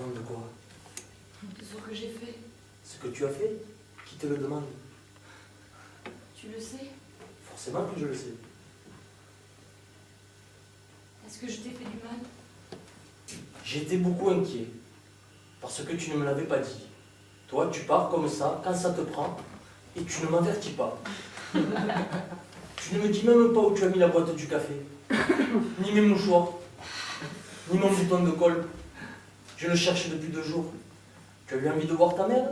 demande de quoi? De ce que j'ai fait. Ce que tu as fait? Qui te le demande? Tu le sais? Forcément que je le sais. Est-ce que je t'ai fait du mal? J'étais beaucoup inquiet, parce que tu ne me l'avais pas dit. Toi, tu pars comme ça, quand ça te prend, et tu ne m'avertis pas. Tu ne me dis même pas où tu as mis la boîte du café, ni mes mouchoirs, ni mon bouton de colle. Je le cherche depuis 2 jours. Tu as eu envie de voir ta mère?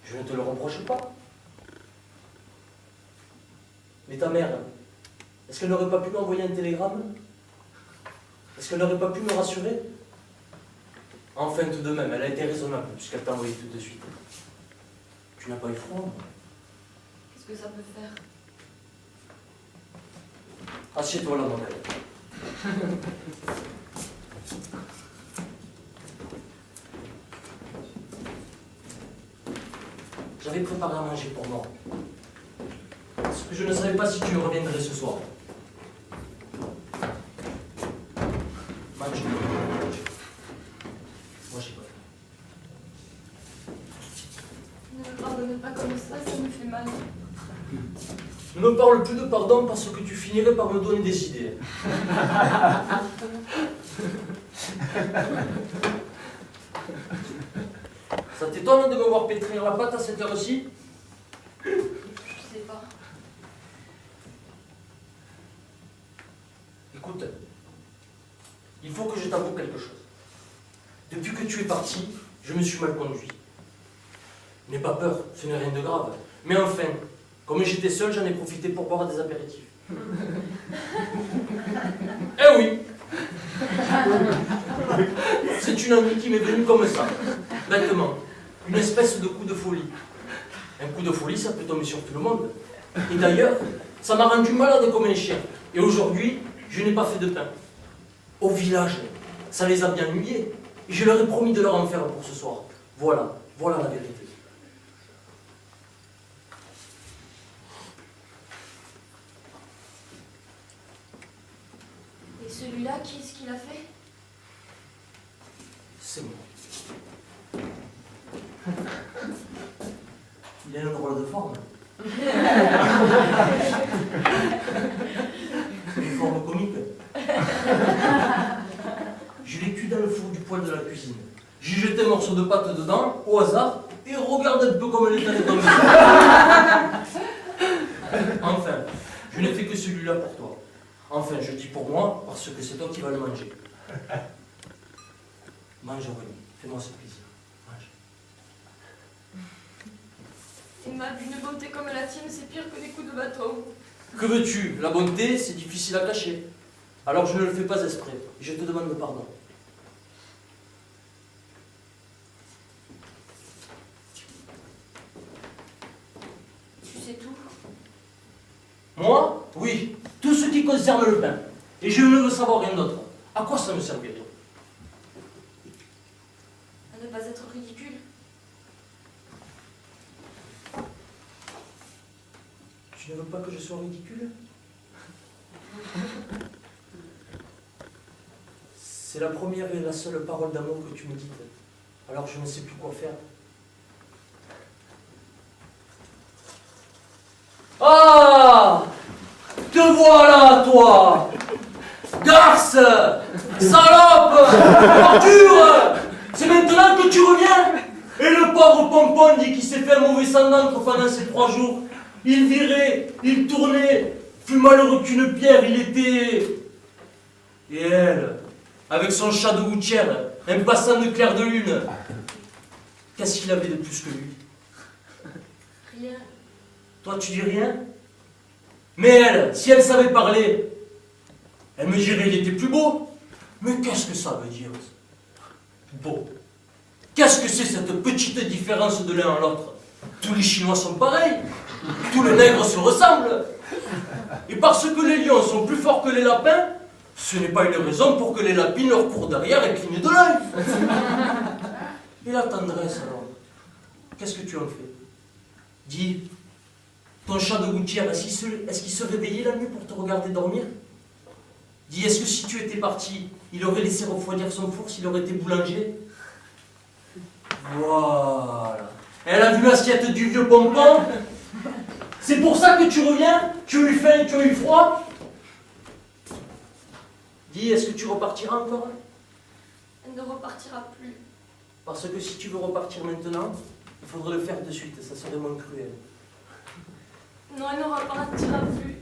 Je ne te le reproche pas. Mais ta mère, est-ce qu'elle n'aurait pas pu m'envoyer un télégramme? Est-ce qu'elle n'aurait pas pu me rassurer? Enfin, tout de même, elle a été raisonnable, puisqu'elle t'a envoyé tout de suite. Tu n'as pas eu froid? Qu'est-ce que ça peut faire? Assieds-toi là, ma belle. J'avais préparé à manger pour moi. Parce que je ne savais pas si tu reviendrais ce soir. Mange. Moi, j'ai pas faim. Ne me pardonne pas comme ça me fait mal. Ne me parle plus de pardon parce que tu finirais par me donner des idées. Ça t'étonne de me voir pétrir la pâte à cette heure-ci? Je sais pas. Écoute, il faut que je t'avoue quelque chose. Depuis que tu es parti, je me suis mal conduit. N'aie pas peur, ce n'est rien de grave. Mais enfin, comme j'étais seul, j'en ai profité pour boire des apéritifs. Eh oui! C'est une amie qui m'est venue comme ça, bêtement. Une espèce de coup de folie. Un coup de folie, ça peut tomber sur tout le monde. Et d'ailleurs, ça m'a rendu malade comme un chien. Et aujourd'hui, je n'ai pas fait de pain. Au village, ça les a bien ennuyés. Et je leur ai promis de leur en faire pour ce soir. Voilà la vérité. Et celui-là, qui est-ce qu'il a fait? C'est moi. Il a une drôle de forme. Une forme comique. Je l'ai cuit dans le four du poêle de la cuisine. J'ai jeté un morceau de pâte dedans, au hasard, et regarde un peu comme elle est allée tomber. Enfin, je n'ai fait que celui-là pour toi. Enfin, je dis pour moi, parce que c'est toi qui vas le manger. Mange, Aurélie. Fais-moi ce plaisir. Mange. Aimable, une bonté comme la tienne, c'est pire que des coups de bateau. Que veux-tu? La bonté, c'est difficile à cacher. Alors je ne le fais pas exprès. Je te demande pardon. Tu sais tout? Moi? Oui. Tout ce qui concerne le pain. Et je ne veux savoir rien d'autre. À quoi ça me servirait? À ne pas être ridicule. Tu ne veux pas que je sois ridicule? C'est la première et la seule parole d'amour que tu me dites. Alors je ne sais plus quoi faire. Ah! Te voilà, toi! Garce! Salope! Ordure! C'est maintenant que tu reviens? Et le pauvre Pompon dit qu'il s'est fait un mauvais sang d'encre pendant ces 3 jours. Il virait, il tournait, plus malheureux qu'une pierre, il était... Et elle, avec son chat de gouttière, un bassin de clair de lune, qu'est-ce qu'il avait de plus que lui? Rien. Toi, tu dis rien? Mais elle, si elle savait parler, elle me dirait il était plus beau. Mais qu'est-ce que ça veut dire? Beau. Qu'est-ce que c'est cette petite différence de l'un à l'autre? Tous les Chinois sont pareils. Tous les nègres se ressemblent. Et parce que les lions sont plus forts que les lapins, ce n'est pas une raison pour que les lapines leur courent derrière et clignent de l'œil. Et la tendresse alors? Qu'est-ce que tu en fais? Dis, ton chat de gouttière, est-ce qu'il se réveillait la nuit pour te regarder dormir? Dis, est-ce que si tu étais parti, il aurait laissé refroidir son four s'il aurait été boulanger? Voilà. Elle a vu l'assiette du vieux pompon. C'est pour ça que tu reviens? Tu as eu faim, tu as eu froid? Dis, est-ce que tu repartiras encore? Elle ne repartira plus. Parce que si tu veux repartir maintenant, il faudrait le faire de suite, ça serait moins cruel. Non, elle ne repartira plus.